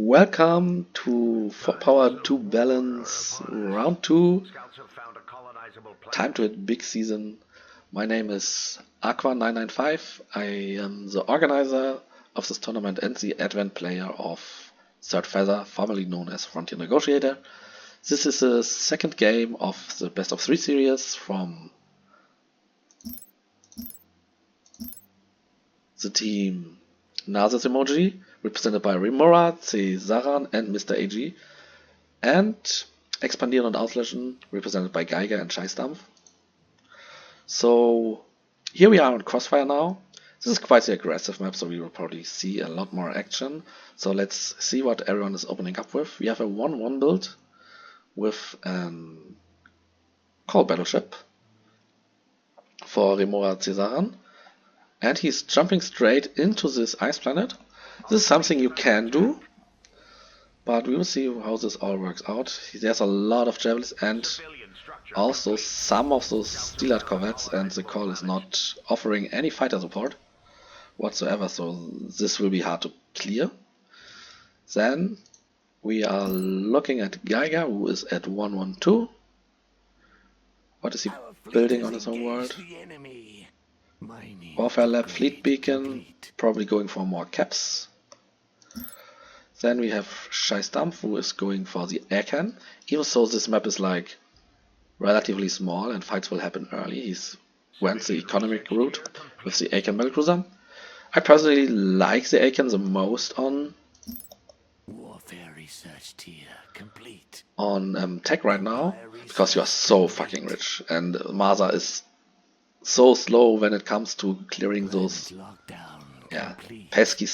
Welcome to For Power 2 Balance Round 2. Time to hit big season. My name is Aqua995. I am the organizer of this tournament and the advent player of Third Feather, formerly known as Frontier Negotiator. This is the second game of the best of 3 series from the team NauseousEmoji, represented by Remora, Cesaran and Mr. AG, and Expandieren und Auslöschen, represented by Geiger and Scheißdampf. So here we are on Crossfire now. This is quite the aggressive map, so we will probably see a lot more action. So let's see what everyone is opening up with. We have a 1-1 build with an Call Battleship for Remora Cesaran. And he's jumping straight into this ice planet. This is something you can do, but we will see how this all works out. There's a lot of javelins and also some of those Steelhead corvettes, and the call is not offering any fighter support whatsoever, so this will be hard to clear. Then we are looking at Geiger, who is at 112. What is he building on his own world? Warfare Lab, Fleet Beacon, probably going for more caps. Then we have Scheißdampf, who is going for the aircan. Even so, this map is like relatively small and fights will happen early. He's went the economic route with the aircan battlecruiser. I personally like the aircan the most on Warfare Research Tier complete. On tech right now, because you are so fucking rich, and Masa is so slow when it comes to clearing those pesky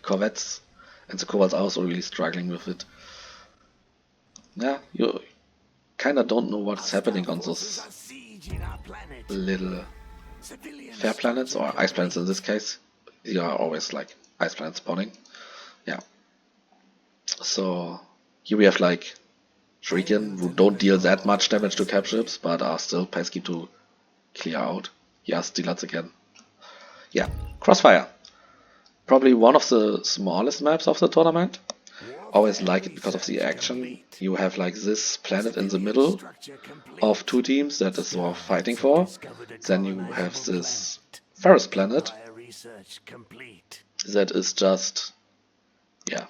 corvettes, and the Kobolds are also really struggling with it. Yeah, you kinda don't know what's happening on those little fair planets, or ice planets in this case. You are always like ice planets spawning. Yeah. So here we have like Shuriken, who don't deal that much damage to cap ships, but are still pesky to clear out. Yeah, Steelheads again. Yeah, Crossfire. Probably one of the smallest maps of the tournament. Always like it because of the action. You have like this planet in the middle of two teams that is worth fighting for. Then you have this forest planet that is just, yeah,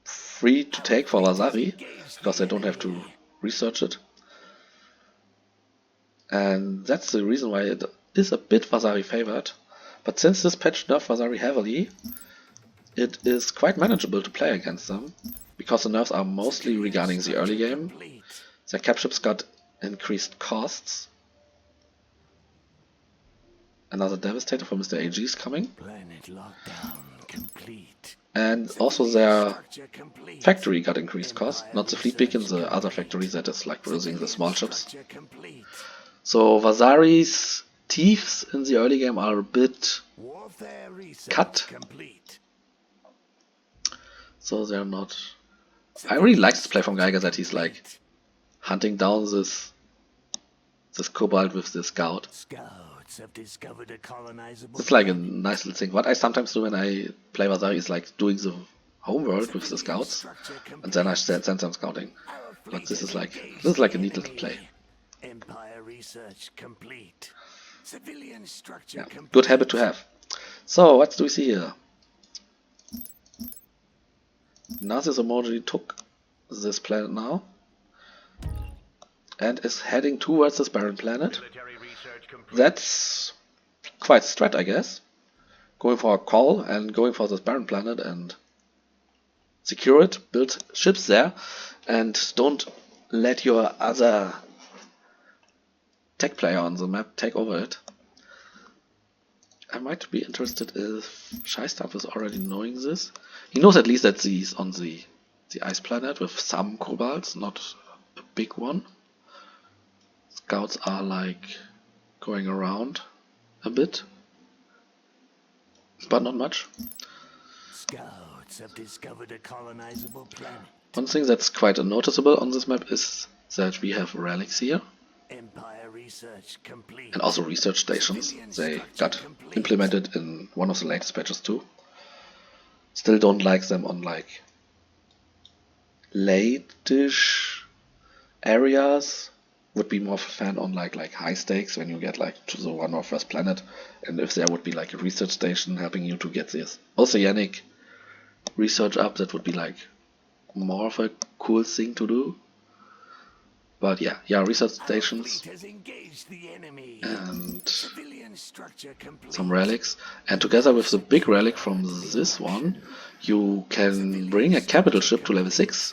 free to take for Vasari, because they don't have to research it. And that's the reason why it is a bit Vasari favored, but since this patch nerfed Vasari heavily, it is quite manageable to play against them, because the nerfs are mostly regarding the early game. Their cap ships got increased costs. Another Devastator for Mr. AG is coming. And also their factory got increased cost, not the Fleet Beacon, the other factory that is like producing the small ships. So Vasari's thieves in the early game are a bit cut, so they're not. I really like this play from Geiger, that he's like hunting down this kobold with the scout. It's like a nice little thing. What I sometimes do when I play Vasari is like doing the homeworld with the scouts, and then I send some scouting. But this is like a neat little play. Empire research complete. Civilian structure complete. Good habit to have. So what do we see here? NauseousEmoji took this planet now and is heading towards this barren planet. That's quite strat, I guess. Going for a call and going for this barren planet and secure it, build ships there, and don't let your other tech player on the map take over it. I might be interested if Scheißdampf is already knowing this. He knows at least that he's on the ice planet with some kobolds, not a big one. Scouts are like going around a bit, but not much. Scouts have discovered a colonizable planet. One thing that's quite noticeable on this map is that we have relics here. Empire research complete. And also research stations. They got implemented in one of the latest patches too. Still don't like them on like late-ish areas. Would be more of a fan on like high stakes when you get like to the one or first planet, and if there would be like a research station helping you to get this oceanic research up, that would be like more of a cool thing to do. But yeah, research stations and some relics, and together with the big relic from this one, you can bring a capital ship to level 6,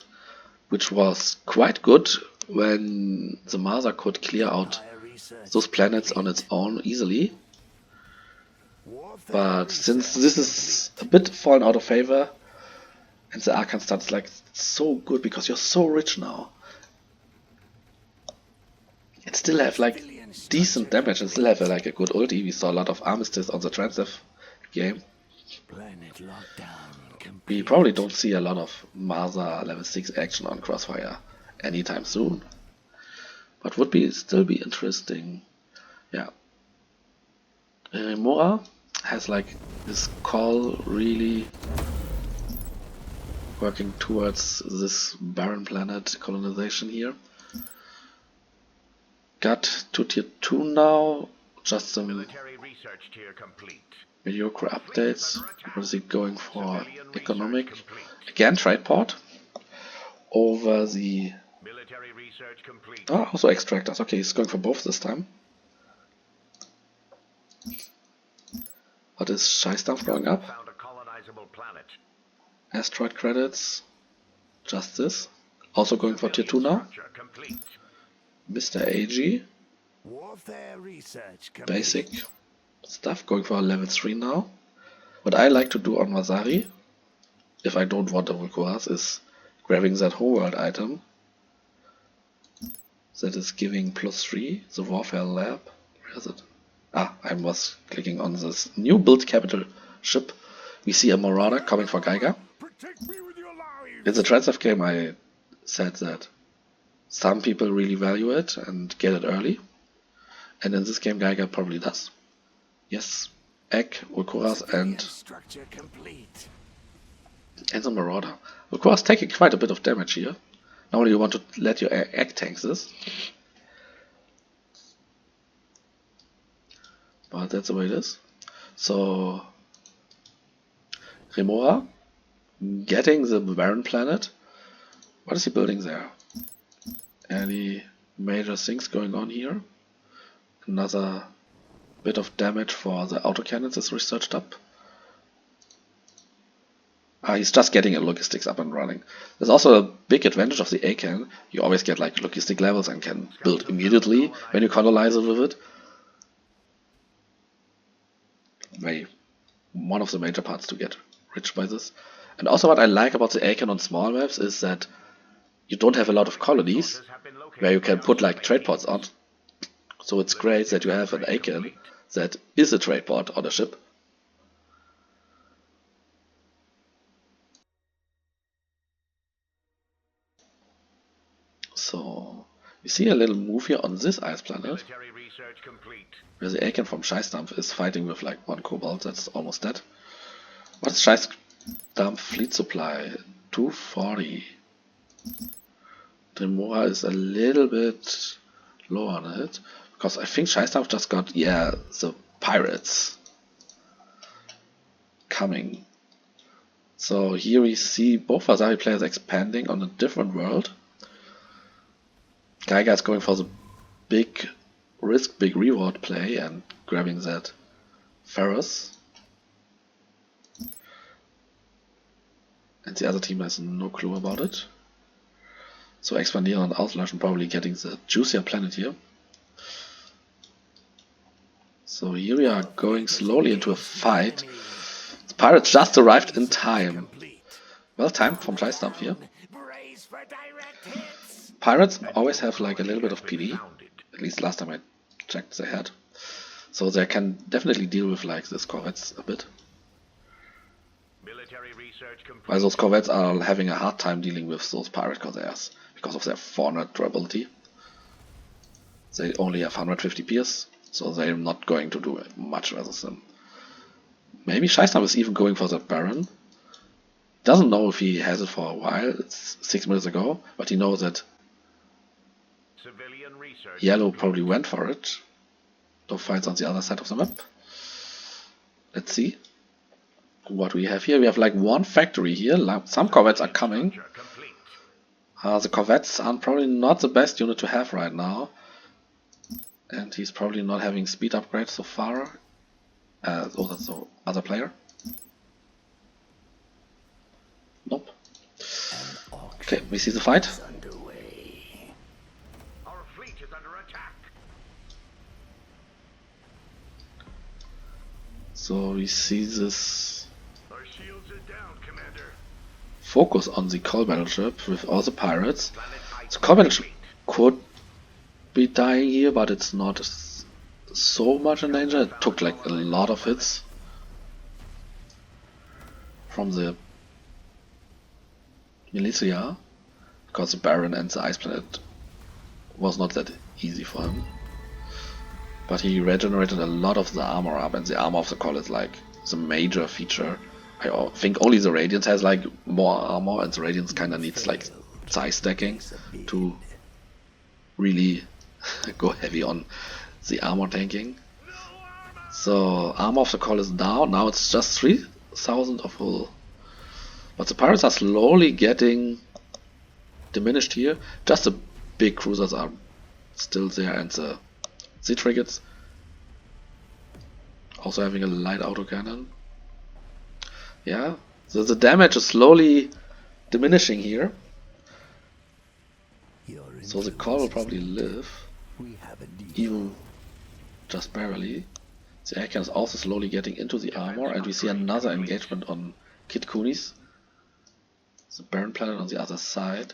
which was quite good when the Mother could clear out those planets on its own easily. But since this is a bit fallen out of favor, and the Arcane starts like so good because you're so rich now, and still have like decent damage and still have like a good ulti. We saw a lot of Armistice on the Transiv game. We probably don't see a lot of Mother level 6 action on Crossfire anytime soon, but would still be interesting. Yeah, Mora has like this call really working towards this barren planet colonization here. Got to tier 2 now, just some mediocre updates. What is he going for? Economic. Again, trade port. Over the... Oh, also extractors. Okay, he's going for both this time. What is shy stuff going up? Asteroid credits. Just this. Also going for tier 2 now. Mr. AG. Basic stuff going for level 3 now. What I like to do on Masari, if I don't want a Vulkuras, is grabbing that homeworld item that is giving +3, the Warfare Lab. Where is it? Ah, I was clicking on this new build capital ship. We see a Marauder coming for Geiger. In the Transiv game I said that some people really value it and get it early. And in this game Geiger probably does. Yes, Egg, Vulkuras and the Marauder. Vulkuras taking quite a bit of damage here. Normally you want to let your Egg tanks this. But that's the way it is. So Remora getting the barren planet. What is he building there? Any major things going on here? Another bit of damage for the autocannons is researched up. He's just getting a logistics up and running. There's also a big advantage of the A-Can. You always get like logistic levels and can build immediately when you colonize it with it. One of the major parts to get rich by this. And also what I like about the A-Can on small maps is that you don't have a lot of colonies where you can put like trade ports on. So it's great that you have an A-Can that is a trade port on a ship. So we see a little move here on this ice planet, where the A-Can from Scheisdampf is fighting with like 1 Cobalt, that's almost dead. What is Scheisdampf fleet supply? 240. Remora is a little bit low on it, because I think Scheisdampf just got, the pirates coming. So here we see both Vasari players expanding on a different world. Geiger is going for the big risk, big reward play and grabbing that Ferris. And the other team has no clue about it. So Expandieren und Auslöschen probably getting the juicier planet here. So here we are going slowly into a fight. The pirates just arrived in time. Well timed from Scheisdampf here. Pirates always have like a little bit of PD. At least last time I checked they had. So they can definitely deal with like this corvettes a bit. While those corvettes are having a hard time dealing with those pirate corsairs because of their 400 durability. They only have 150 PS, so they're not going to do much versus them. Maybe Scheisdampf is even going for that Baron. Doesn't know if he has it for a while. It's 6 minutes ago, but he knows that Civilian research yellow complete. probably went for it. No fights on the other side of the map. Let's see what we have here. We have like one factory here. Some corvettes are coming. Structure complete. The corvettes are probably not the best unit to have right now. And he's probably not having speed upgrades so far. Oh, that's the other player. Nope. Okay, we see the fight. Our fleet is under attack. So we see this Our shields are down, Commander. focus on the coal battleship with all the pirates. Planet The coal battleship could be dying here, but it's not so much in danger. It took like a lot of hits from the militia, because the Baron and the Ice Planet was not that easy for him. But he regenerated a lot of the armor up, and the armor of the coal is like the major feature. I think only the Radiance has like more armor, and the Radiance kinda needs like size stacking to really go heavy on the armor tanking. So armor of the coal is down. Now it's just 3,000 of hull. But the pirates are slowly getting diminished here. Just the big cruisers are still there, and the sea frigates also having a light autocannon. Yeah, so the damage is slowly diminishing here. So the core will probably live, even just barely. The air cannon is also slowly getting into the armor, and we see another engagement on Kid Kunis. The Baron Planet on the other side.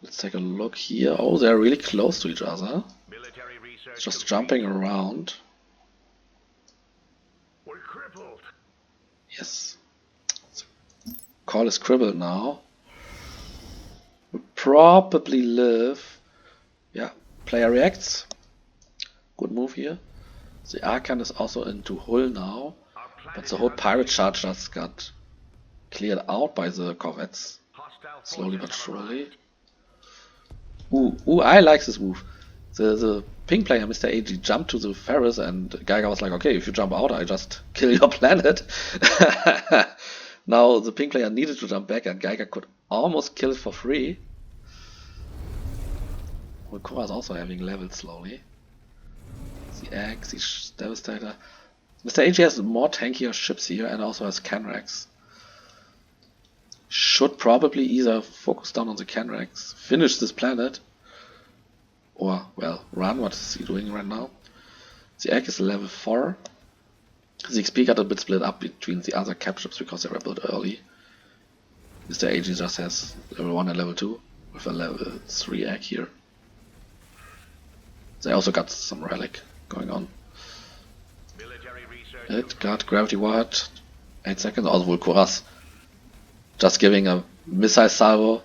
Let's take a look here. Oh, they're really close to each other. Military research Just complete. jumping around. We're crippled. Yes. Call is crippled now. Will probably live. Yeah, player reacts. Good move here. The Arcan is also into hull now, Our but planet the whole is under pirate siege. charge just got cleared out by the corvettes. Hostile Slowly but forces have surely. arrived. Ooh, I like this move. The pink player, Mr. AG, jumped to the Ferris, and Geiger was like, okay, if you jump out, I just kill your planet. Now the pink player needed to jump back, and Geiger could almost kill it for free. Wakura is also having leveled slowly. The Axe, the Devastator. Mr. AG has more tankier ships here, and also has Canrax. Should probably either focus down on the Canrax, finish this planet, or, well, run. What is he doing right now? The Egg is level 4. The XP got a bit split up between the other cap ships because they were built early. Mr. AG just has level 1 and level 2 with a level 3 Egg here. They also got some relic going on. Military research It got Gravity Warhead, 8 seconds. Also Vulkuras just giving a missile salvo.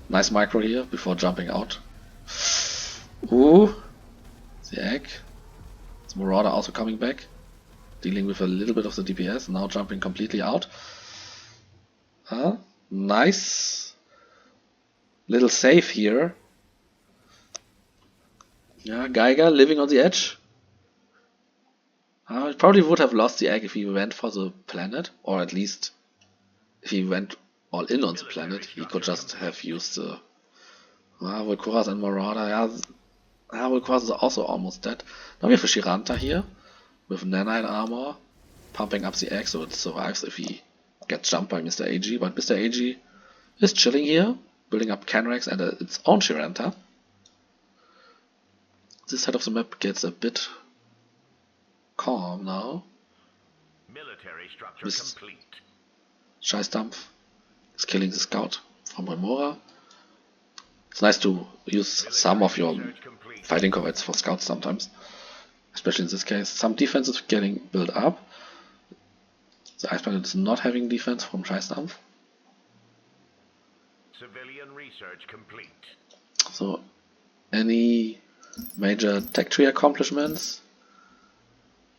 Nice micro here before jumping out. Ooh, the Egg. The Marauder also coming back, dealing with a little bit of the DPS, now jumping completely out. Nice little save here. Yeah, Geiger living on the edge. He probably would have lost the Egg if he went for the planet, or at least if he went all in on the planet. He could just have used the Vulkuras and Marauder. Yeah, Vulkuras is also almost dead. Now we have a Shiranta here with nanite armor, pumping up the Egg so it survives if he gets jumped by Mr. AG. But Mr. AG is chilling here, building up Canrax and its own Shiranta. This side of the map gets a bit calm now. military structure This- complete. Scheißdampf is killing the scout from Remora. It's nice to use some of your Research complete. fighting corvettes for scouts sometimes, especially in this case. Some defense is getting built up. The Ice Planet is not having defense from Scheißdampf. Civilian research complete. So, any major tech tree accomplishments?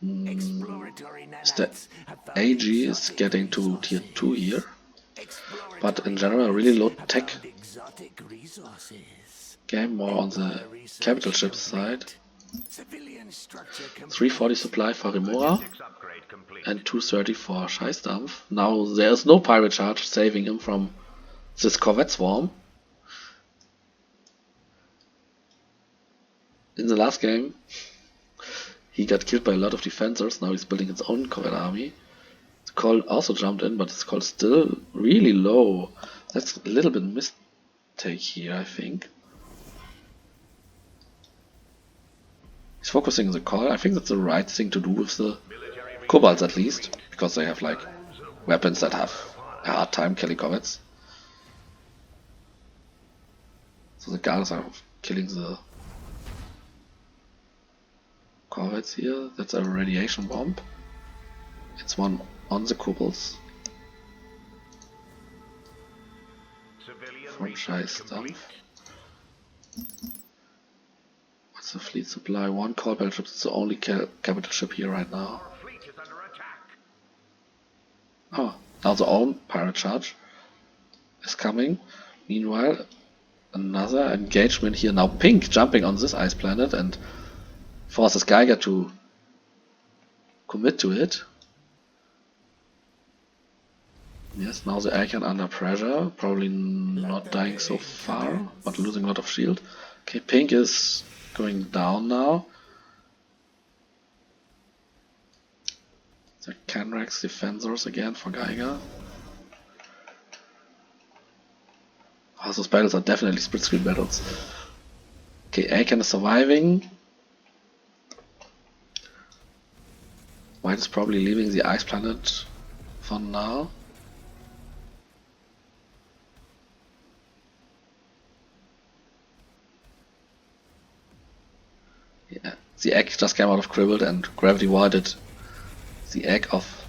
Exploratory The nanites have found AG is exotic getting to tier 2 here. Exploratory but in general a really low tech Found exotic resources. game, more on the Empire research capital ship side. complete. Civilian structure complete. 340 supply for Remora Logistics upgrade complete. and 230 for Scheißdampf. Now there's no pirate charge saving him from this corvette swarm. In the last game he got killed by a lot of defenders. Now he's building his own corvette army. The call also jumped in, but his call still really low. That's a little bit mistake here, I think. He's focusing on the call. I think that's the right thing to do with the kobolds at least, because they have like weapons that have a hard time killing corvettes. So the guards are killing the corvettes here. That's a radiation bomb. It's one on the kobolds. Civilian From research complete. Scheißdampf. What's the fleet supply? One call battleship is the only capital ship here right now. Our fleet is under attack. Oh, now the own pirate charge is coming. Meanwhile, another engagement here. Now Pink jumping on this ice planet and forces Geiger to commit to it. Yes, now the icon under pressure, probably not dying so far, but losing a lot of shield. Okay, Pink is going down now. The Canrex defenders again for Geiger. Oh, those battles are definitely split screen battles. Okay, Aiken is surviving. White is probably leaving the ice planet for now. Yeah, the egg just came out of Cribbled and gravity voided the egg of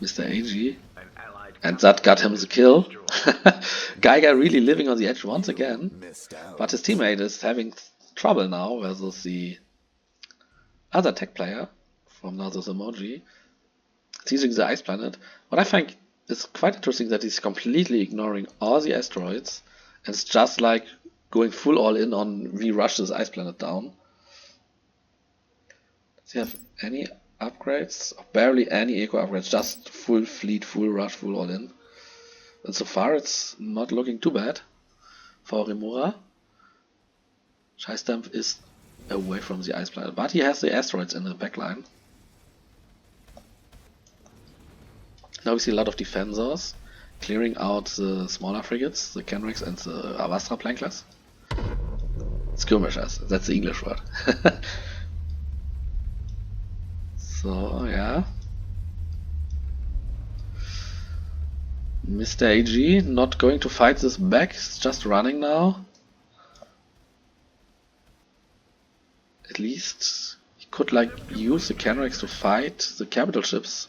Mr. AG. An allied And that got him the kill. Geiger really living on the edge once again. Missed out. But his teammate is having trouble now versus the other tech player from NauseousEmoji. He's using the ice planet. What I think is quite interesting that he's completely ignoring all the asteroids and it's just like going full all in on we rush this ice planet down. Does he have any upgrades? Barely any eco upgrades, just full fleet, full rush, full all in. And so far it's not looking too bad for Remora. Scheißdampf is away from the ice planet, but he has the asteroids in the backline. Now we see a lot of defenders clearing out the smaller frigates, the Canrex and the Avastra plankers. Skirmishers, that's the English word. So, yeah. Mr. AG not going to fight this back, he's just running now. At least he could like use the Canrex to fight the capital ships,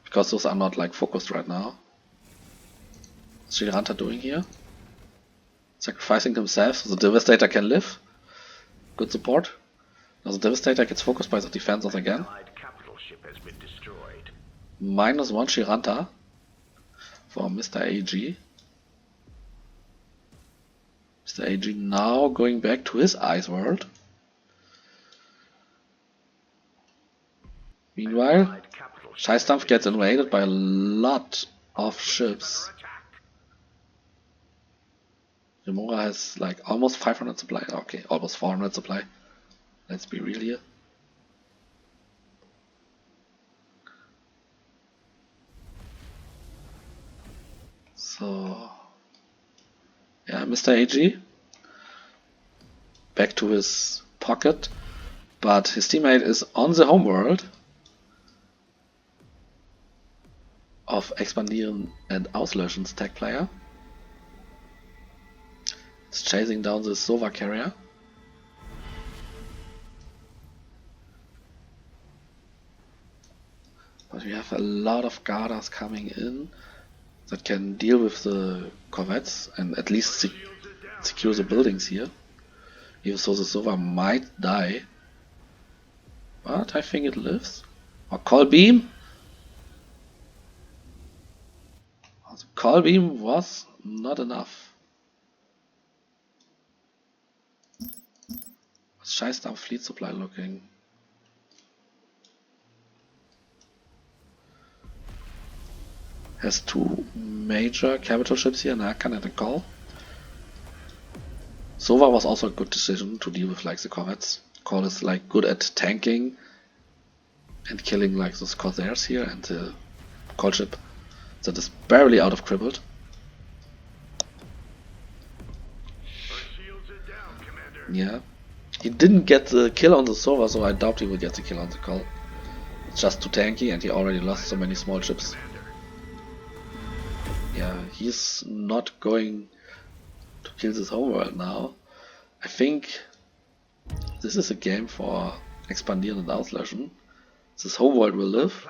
because those are not like focused right now. What's Shiranta doing here? Sacrificing himself so the Devastator can live. Good support. Now the Devastator gets focused by the defenders again. allied capital ship has been destroyed. -1 Shiranta for Mr. AG. Mr. AG now going back to his ice world. Meanwhile, Allied capital ship Scheißdampf gets invaded by a lot of ships. under attack. Remora has like almost 500 supply. Okay, almost 400 supply. Let's be real here. So, yeah, Mr. AG back to his pocket, but his teammate is on the homeworld of Expandieren and Auslöschen's tech player. It's chasing down the Sova carrier. But we have a lot of Gardas coming in that can deal with the corvettes and at least secure the buildings here. Even so the Sova might die. But I think it lives. Or call beam. Call beam was not enough. What's Scheißdampf fleet supply looking? Has two major capital ships here, Nakan and a Call. Sova was also a good decision to deal with like the corvettes. Call is like good at tanking and killing like those Corsairs here, and the Call ship that is barely out of crippled. Yeah. He didn't get the kill on the Sova, so I doubt he will get the kill on the Call. It's just too tanky and he already lost so many small ships. Yeah, he's not going to kill this homeworld now. I think this is a game for Expandieren und Auslöschen. This homeworld will live,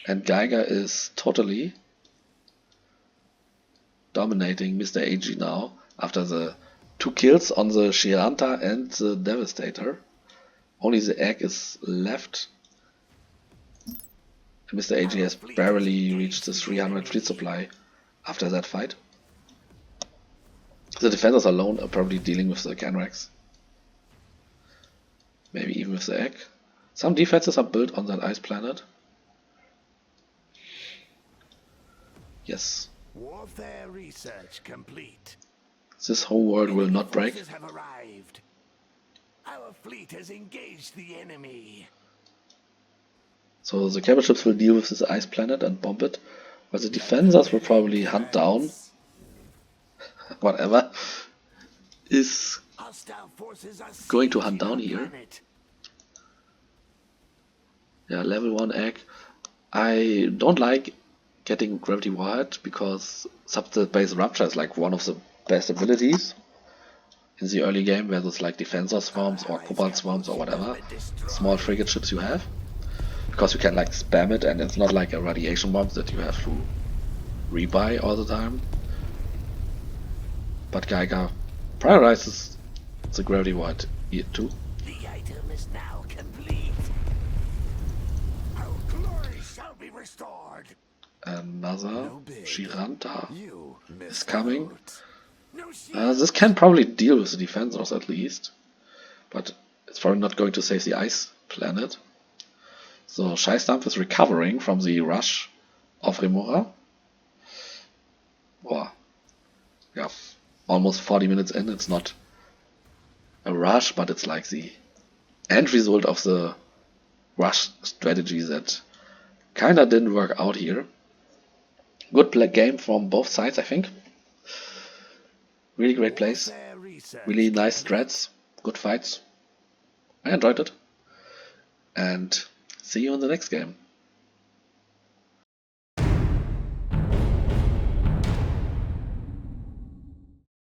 and Geiger is totally dominating Mr. AG now after the 2 kills on the Shiranta and the Devastator. Only the egg is left. And Mr. AG has barely reached the 300 fleet supply after that fight. The defenders alone are probably dealing with the Canrex. Maybe even with the egg. Some defenses are built on that ice planet. Yes. Warfare research complete. This whole world will not break. Forces have arrived. Our fleet has engaged the enemy. So the capital ships will deal with this ice planet and bomb it, but the defenders will probably hunt down whatever is Hostile forces are going to sieging hunt down our here. planet. Yeah, level 1 egg. I don't like getting gravity warhead because subspace rupture is like one of the best abilities in the early game, where there's like defensor swarms or cobalt swarms or whatever small frigate ships you have, because you can like spam it and it's not like a radiation bomb that you have to rebuy all the time. But Geiger prioritizes the gravity warhead here too. The item is now complete. Our glory shall be restored. Another Shiranta You is coming. No This can probably deal with the defenders at least, but it's probably not going to save the ice planet. So Scheißdampf is recovering from the rush of Remora. Or, yeah, almost 40 minutes in. It's not a rush, but it's like the end result of the rush strategy that kinda didn't work out here. Good game from both sides, I think. Really great plays, really nice strats, good fights. I enjoyed it. And see you in the next game.